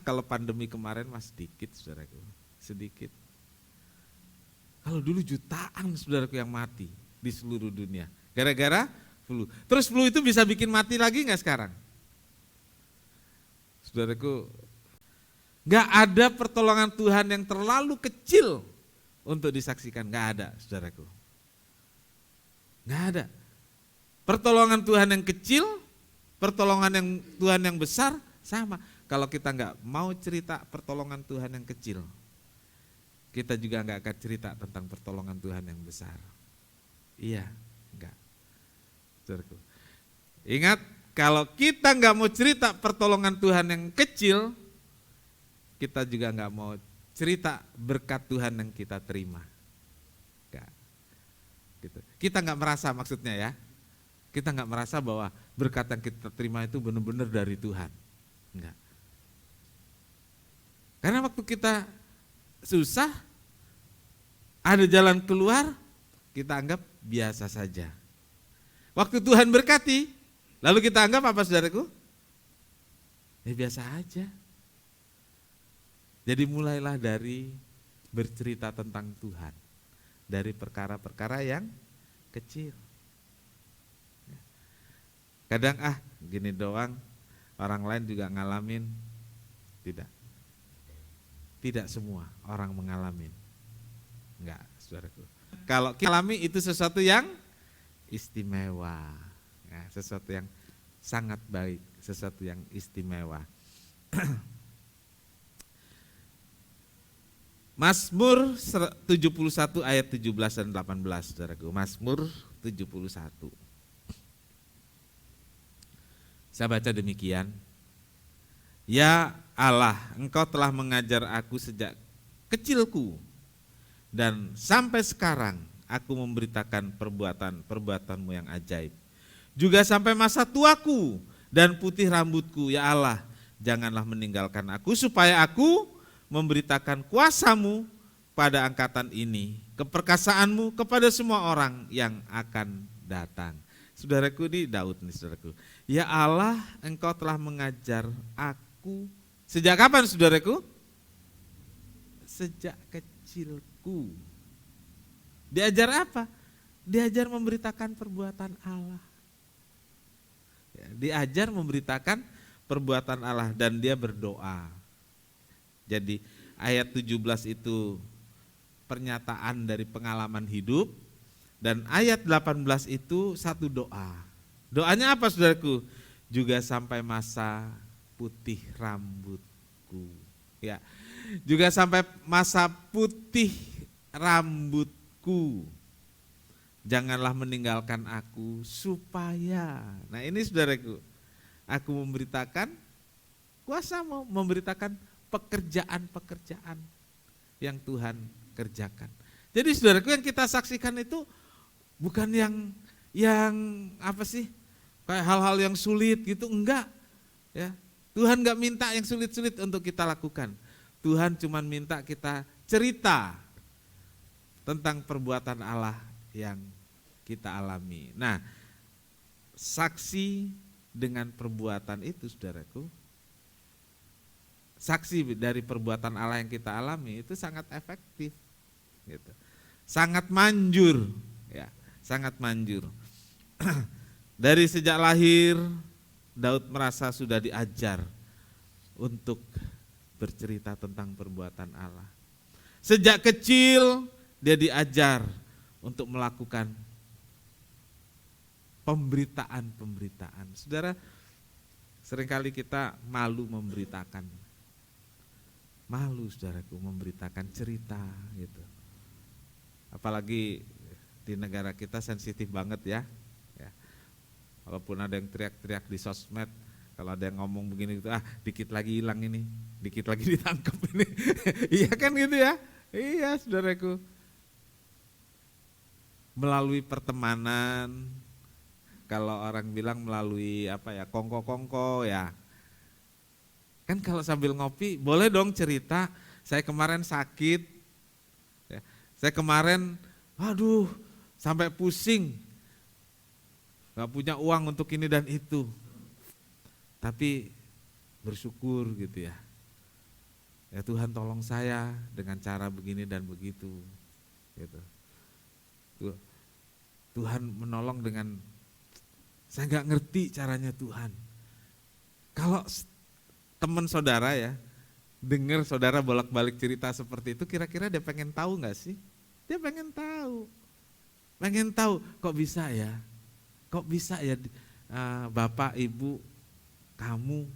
Kalau pandemi kemarin mas sedikit saudaraku, sedikit. Kalau dulu jutaan saudaraku yang mati di seluruh dunia gara-gara flu. Terus flu itu bisa bikin mati lagi nggak sekarang? Saudaraku, nggak ada pertolongan Tuhan yang terlalu kecil untuk disaksikan, nggak ada saudaraku. Nggak ada. Pertolongan Tuhan yang kecil, pertolongan yang Tuhan yang besar sama. Kalau kita nggak mau cerita pertolongan Tuhan yang kecil, kita juga nggak akan cerita tentang pertolongan Tuhan yang besar. Iya, enggak. Saudaraku. Ingat, kalau kita nggak mau cerita pertolongan Tuhan yang kecil, kita juga nggak mau cerita berkat Tuhan yang kita terima. Enggak. Gitu. Kita nggak merasa maksudnya ya. Kita nggak merasa bahwa berkat yang kita terima itu benar-benar dari Tuhan. Enggak. Karena waktu kita susah, ada jalan keluar, kita anggap biasa saja. Waktu Tuhan berkati, lalu kita anggap apa saudaraku? Ya biasa aja. Jadi mulailah dari bercerita tentang Tuhan, dari perkara-perkara yang kecil. Kadang gini doang, orang lain juga ngalamin. Tidak semua orang mengalami. Enggak, saudaraku. Kalau kita alami itu sesuatu yang istimewa, ya, sesuatu yang sangat baik, sesuatu yang istimewa. Mazmur 71 ayat 17 dan 18, saudaraku. Mazmur 71. Saya baca demikian. Ya Allah, Engkau telah mengajar aku sejak kecilku, dan sampai sekarang aku memberitakan perbuatan-perbuatanmu yang ajaib. Juga sampai masa tuaku dan putih rambutku, ya Allah, janganlah meninggalkan aku, supaya aku memberitakan kuasamu pada angkatan ini, keperkasaanmu kepada semua orang yang akan datang. Saudaraku, ini Daud nih saudaraku. Ya Allah, Engkau telah mengajar aku. Sejak kapan saudaraku? Sejak kecilku. Diajar apa? Diajar memberitakan perbuatan Allah. Diajar memberitakan perbuatan Allah dan dia berdoa. Jadi ayat 17 itu pernyataan dari pengalaman hidup, dan ayat 18 itu satu doa. Doanya apa saudaraku? Juga sampai masa putih rambutku. Ya. Juga sampai masa putih rambutku. Janganlah meninggalkan aku supaya. Nah, ini saudaraku, aku memberitakan kuasamu, memberitakan pekerjaan-pekerjaan yang Tuhan kerjakan. Jadi saudaraku, yang kita saksikan itu bukan yang apa sih? Kayak hal-hal yang sulit gitu, enggak. Ya. Tuhan enggak minta yang sulit-sulit untuk kita lakukan. Tuhan cuma minta kita cerita tentang perbuatan Allah yang kita alami. Nah, saksi dengan perbuatan itu saudaraku, saksi dari perbuatan Allah yang kita alami itu sangat efektif, gitu. Sangat manjur, ya, sangat manjur. Dari sejak lahir Daud merasa sudah diajar untuk bercerita tentang perbuatan Allah. Sejak kecil dia diajar untuk melakukan pemberitaan. Saudara, seringkali kita malu memberitakan. Malu saudaraku memberitakan cerita gitu. Apalagi di negara kita sensitif banget ya. Walaupun ada yang teriak-teriak di sosmed, kalau ada yang ngomong begini gitu, dikit lagi hilang ini, dikit lagi ditangkap ini. Iya kan gitu ya? Iya saudaraku. Melalui pertemanan, kalau orang bilang melalui kongko-kongko ya. Kan kalau sambil ngopi, boleh dong cerita, saya kemarin sakit, saya kemarin, sampai pusing. gak punya uang untuk ini dan itu. Tapi bersyukur gitu ya. Ya Tuhan tolong saya dengan cara begini dan begitu. Gitu. Tuhan menolong dengan, saya gak ngerti caranya Tuhan. Kalau teman saudara ya, dengar saudara bolak-balik cerita seperti itu, kira-kira dia pengen tahu gak sih? Dia pengen tahu. Pengen tahu, kok bisa ya? Kok bisa ya Bapak, Ibu, kamu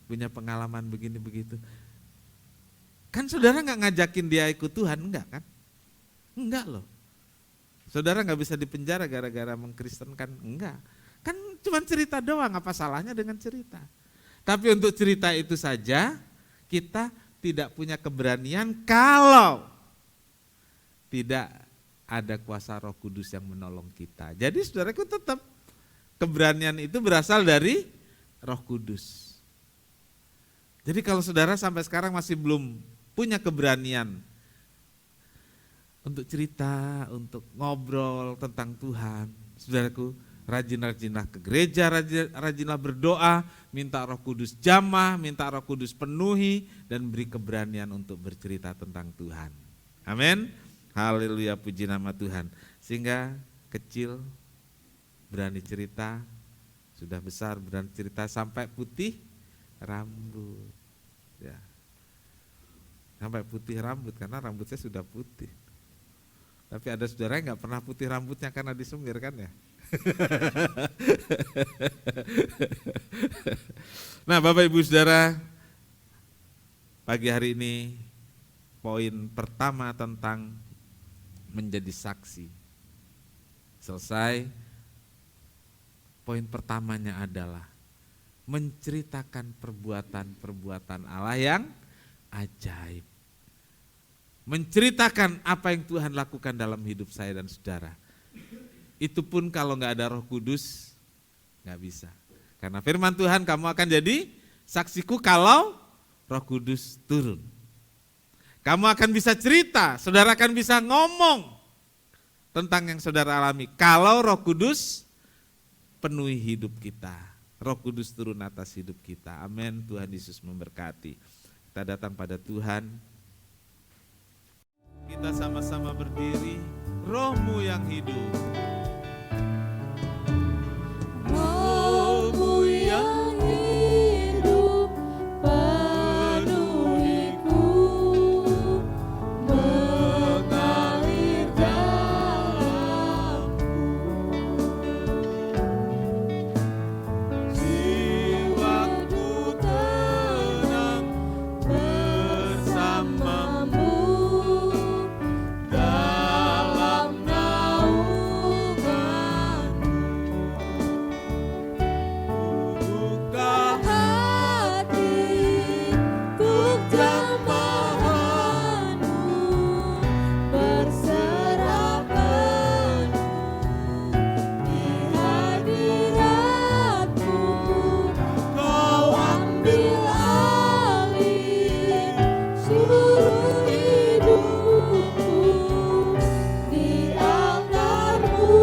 punya pengalaman begini begitu? Kan saudara gak ngajakin dia ikut Tuhan, enggak kan? Enggak loh. Saudara gak bisa dipenjara gara-gara mengkristenkan, enggak. Kan cuma cerita doang, apa salahnya dengan cerita? Tapi untuk cerita itu saja, kita tidak punya keberanian kalau tidak ada kuasa Roh Kudus yang menolong kita. Jadi saudaraku, tetap keberanian itu berasal dari Roh Kudus. Jadi kalau saudara sampai sekarang masih belum punya keberanian untuk cerita, untuk ngobrol tentang Tuhan, saudaraku, rajin-rajinlah ke gereja, rajinlah berdoa, minta Roh Kudus jamah, minta Roh Kudus penuhi, dan beri keberanian untuk bercerita tentang Tuhan. Amin. Haleluya, puji nama Tuhan. Sehingga kecil berani cerita, sudah besar berani cerita, sampai putih rambut. Ya. Sampai putih rambut, karena rambutnya sudah putih. Tapi ada saudara yang gak pernah putih rambutnya karena disemir kan ya. Nah Bapak Ibu Saudara, pagi hari ini poin pertama tentang menjadi saksi selesai. Poin pertamanya adalah menceritakan perbuatan-perbuatan Allah yang ajaib. Menceritakan apa yang Tuhan lakukan dalam hidup saya dan saudara. Itu pun kalau gak ada Roh Kudus, gak bisa. Karena firman Tuhan, kamu akan jadi saksiku kalau Roh Kudus turun. Kamu akan bisa cerita, saudara akan bisa ngomong tentang yang saudara alami. Kalau Roh Kudus penuhi hidup kita, Roh Kudus turun atas hidup kita. Amin, Tuhan Yesus memberkati. Kita datang pada Tuhan. Kita sama-sama berdiri, Roh-Mu yang hidup. Roh-Mu yang hidup penuhiku, mengalir dalamku. Jiwaku tenang bersamamu dalam naunganmu. Buka hatiku jamahanmu, berserah penuh di hadiratmu. Kau ambil alih seluruh hidupku di altarmu.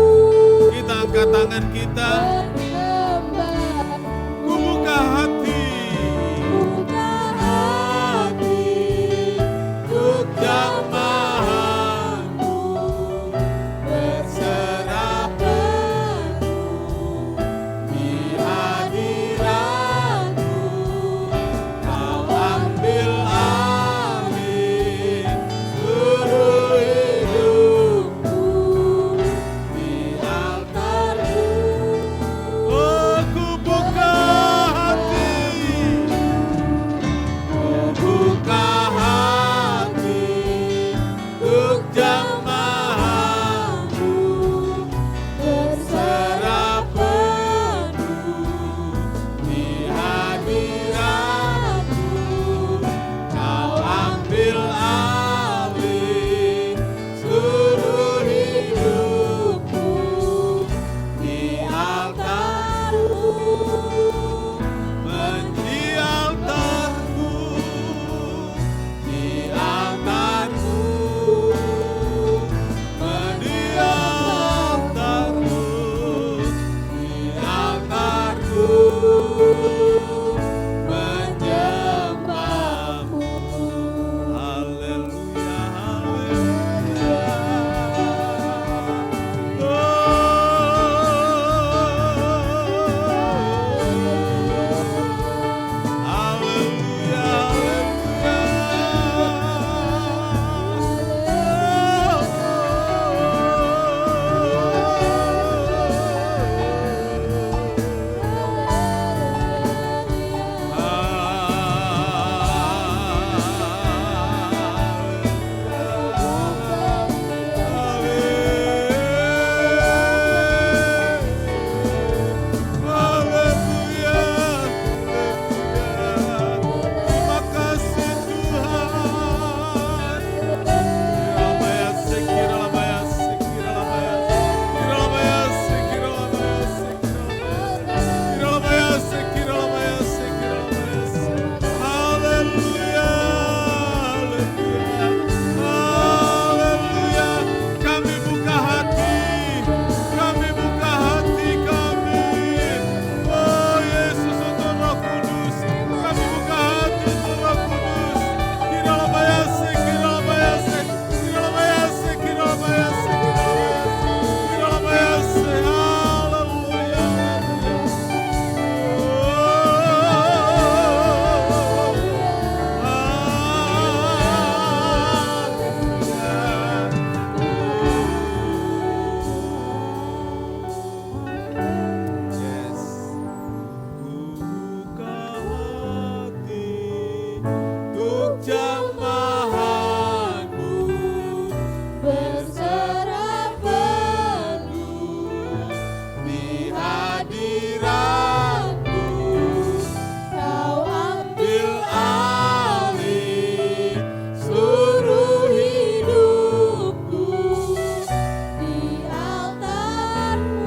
Kita angkat tangan kita, Menyembah, ku buka hati, buka hati untuk jamahanmu, berserah penuh di hadiratmu. Kau ambil alih seluruh hidupku di altarmu.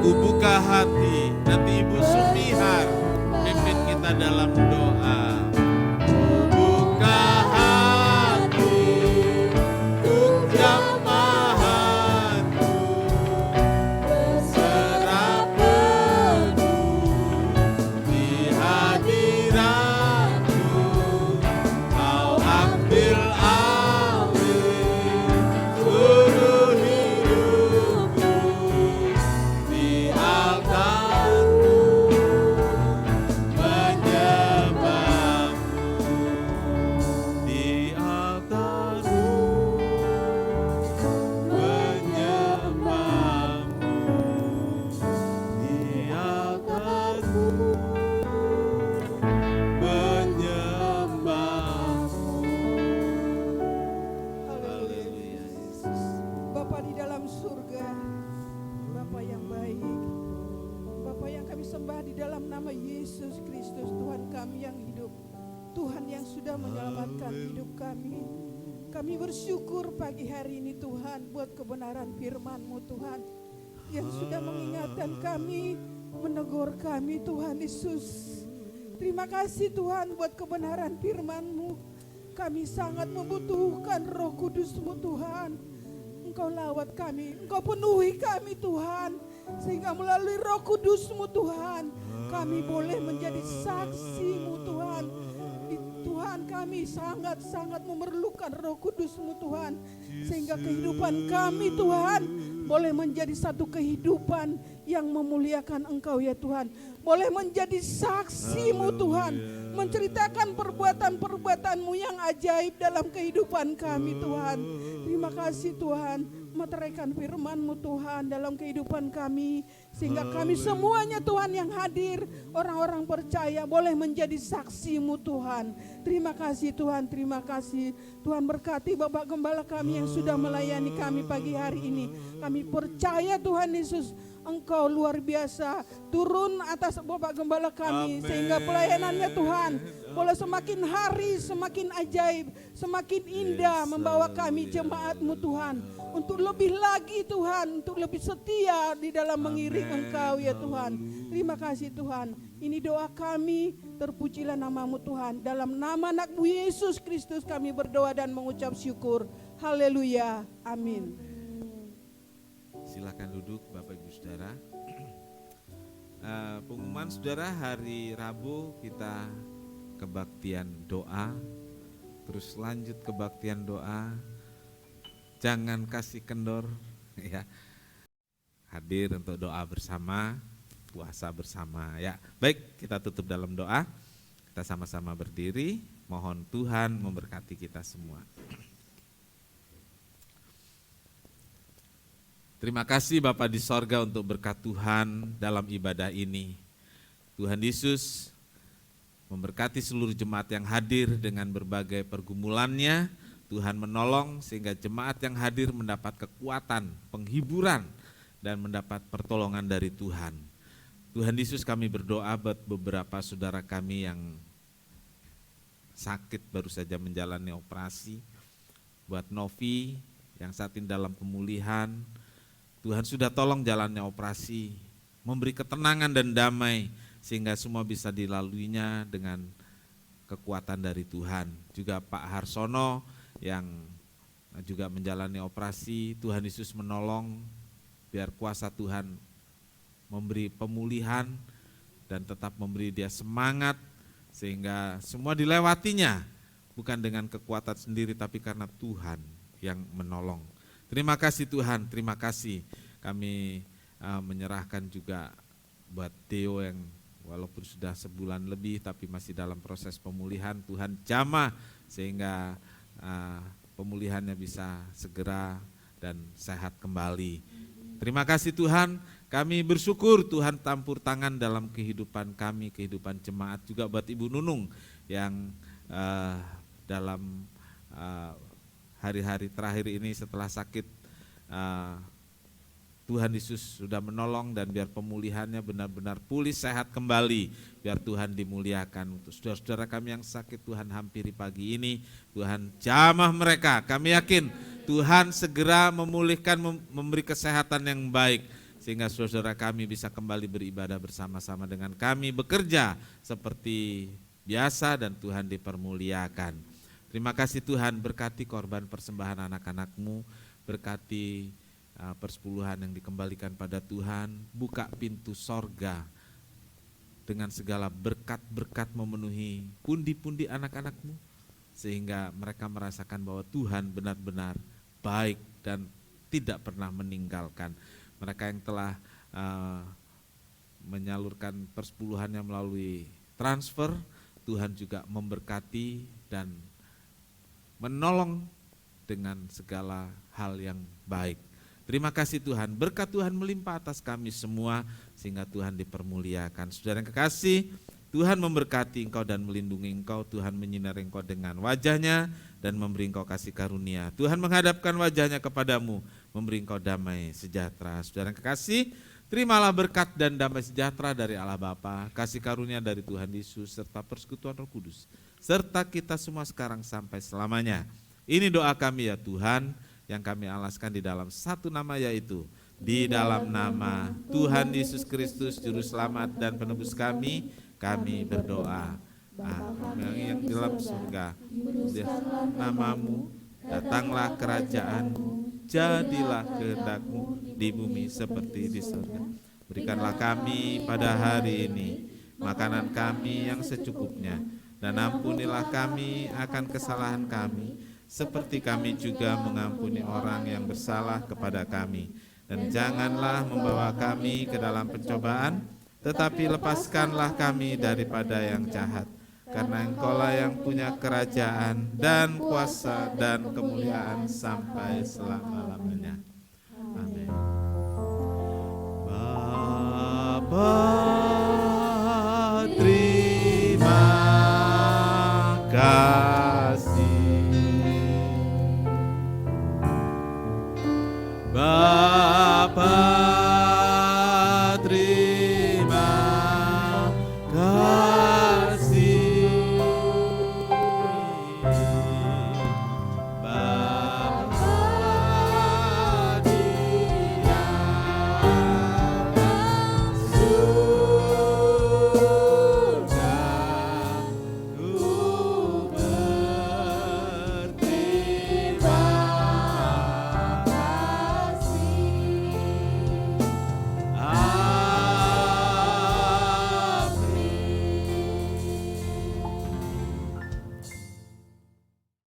Ibu buka hati, nanti Ibu Sumihar pimpin kita dalam doa. Buka hati untuk jamahanmu, berserah penuh di hadiratmu. Kau ambil alih seluruh hidupku di altarmu, menyembahmu di altarmu, menyembahmu di altarmu, menyembahmu. Haleluya Yesus. Bapa di dalam surga, Bapa yang baik, Bapa yang kami sembah di dalam nama Yesus Kristus, Tuhan kami yang hidup, Tuhan yang sudah menyelamatkan hidup kami. Kami bersyukur pagi hari ini Tuhan buat kebenaran firman-Mu Tuhan, yang sudah mengingatkan kami, menegur kami Tuhan Yesus. Terima kasih Tuhan buat kebenaran firman-Mu. Kami sangat membutuhkan Roh Kudus-Mu Tuhan. Engkau lawat kami, Engkau penuhi kami Tuhan, sehingga melalui Roh Kudus-Mu Tuhan, kami boleh menjadi saksi-Mu Tuhan. Tuhan, kami sangat-sangat memerlukan Roh Kudus-Mu Tuhan, sehingga kehidupan kami Tuhan boleh menjadi satu kehidupan yang memuliakan Engkau ya Tuhan. Boleh menjadi saksi-Mu Tuhan, menceritakan perbuatan-perbuatan-Mu yang ajaib dalam kehidupan kami Tuhan. Terima kasih Tuhan, meteraikan firman-Mu Tuhan dalam kehidupan kami, sehingga kami semuanya Tuhan yang hadir, orang-orang percaya boleh menjadi saksi-Mu Tuhan. Terima kasih Tuhan, terima kasih. Tuhan berkati Bapak Gembala kami yang sudah melayani kami pagi hari ini. Kami percaya Tuhan Yesus, Engkau luar biasa turun atas Bapak Gembala kami, sehingga pelayanannya Tuhan boleh semakin hari semakin ajaib, semakin indah, membawa kami jemaat-Mu Tuhan untuk lebih lagi Tuhan, untuk lebih setia di dalam mengiring Engkau ya Tuhan. Terima kasih Tuhan. Ini doa kami, terpujilah nama-Mu Tuhan. Dalam nama anak-Mu Yesus Kristus kami berdoa dan mengucap syukur. Haleluya. Amin. Silakan duduk Bapak Ibu Saudara. Pengumuman Saudara, hari Rabu kita kebaktian doa. Terus lanjut kebaktian doa. Jangan kasih kendor ya. Hadir untuk doa bersama, puasa bersama ya. Baik, kita tutup dalam doa. Kita sama-sama berdiri, mohon Tuhan memberkati kita semua. Terima kasih Bapa di sorga untuk berkat Tuhan dalam ibadah ini. Tuhan Yesus memberkati seluruh jemaat yang hadir dengan berbagai pergumulannya. Tuhan menolong sehingga jemaat yang hadir mendapat kekuatan, penghiburan, dan mendapat pertolongan dari Tuhan. Tuhan Yesus, kami berdoa buat beberapa saudara kami yang sakit baru saja menjalani operasi. Buat Novi yang saat ini dalam pemulihan, Tuhan sudah tolong jalannya operasi, memberi ketenangan dan damai sehingga semua bisa dilaluinya dengan kekuatan dari Tuhan. Juga Pak Harsono yang juga menjalani operasi, Tuhan Yesus menolong biar kuasa Tuhan memberi pemulihan dan tetap memberi dia semangat sehingga semua dilewatinya bukan dengan kekuatan sendiri tapi karena Tuhan yang menolong. Terima kasih Tuhan, terima kasih. Kami menyerahkan juga buat Theo yang walaupun sudah sebulan lebih tapi masih dalam proses pemulihan. Tuhan jamah sehingga pemulihannya bisa segera dan sehat kembali. Terima kasih Tuhan, kami bersyukur Tuhan tampur tangan dalam kehidupan kami, kehidupan jemaat, juga buat Ibu Nunung yang dalam hari-hari terakhir ini setelah sakit, Tuhan Yesus sudah menolong dan biar pemulihannya benar-benar pulih sehat kembali, biar Tuhan dimuliakan. Untuk saudara-saudara kami yang sakit Tuhan hampiri pagi ini, Tuhan jamah mereka. Kami yakin Tuhan segera memulihkan, memberi kesehatan yang baik sehingga saudara kami bisa kembali beribadah bersama-sama dengan kami, bekerja seperti biasa dan Tuhan dipermuliakan. Terima kasih Tuhan, berkati korban persembahan anak-anak-Mu, berkati persepuluhan yang dikembalikan pada Tuhan, buka pintu sorga dengan segala berkat-berkat memenuhi pundi-pundi anak-anak-Mu, sehingga mereka merasakan bahwa Tuhan benar-benar baik dan tidak pernah meninggalkan. Mereka yang telah menyalurkan persepuluhannya melalui transfer, Tuhan juga memberkati dan menolong dengan segala hal yang baik. Terima kasih Tuhan, berkat Tuhan melimpah atas kami semua sehingga Tuhan dipermuliakan. Saudara yang kekasih, Tuhan memberkati engkau dan melindungi engkau. Tuhan menyinari engkau dengan wajah-Nya dan memberi engkau kasih karunia. Tuhan menghadapkan wajah-Nya kepadamu, memberi engkau damai sejahtera. Saudara yang kekasih, terimalah berkat dan damai sejahtera dari Allah Bapa, kasih karunia dari Tuhan Yesus, serta persekutuan Roh Kudus, serta kita semua sekarang sampai selamanya. Ini doa kami ya Tuhan, yang kami alaskan di dalam satu nama, yaitu di dalam nama Tuhan Yesus Kristus, Juru Selamat dan Penebus kami berdoa. Yang di dalam surga, namamu, datanglah kerajaan-Mu, jadilah kehendak-Mu di bumi seperti di surga. Berikanlah kami pada hari ini makanan kami yang secukupnya, dan ampunilah kami akan kesalahan kami, seperti kami juga mengampuni orang yang bersalah kepada kami. Dan janganlah membawa kami ke dalam pencobaan, tetapi lepaskanlah kami daripada yang jahat. Karena Engkaulah yang punya kerajaan dan kuasa dan kemuliaan sampai selama-lamanya.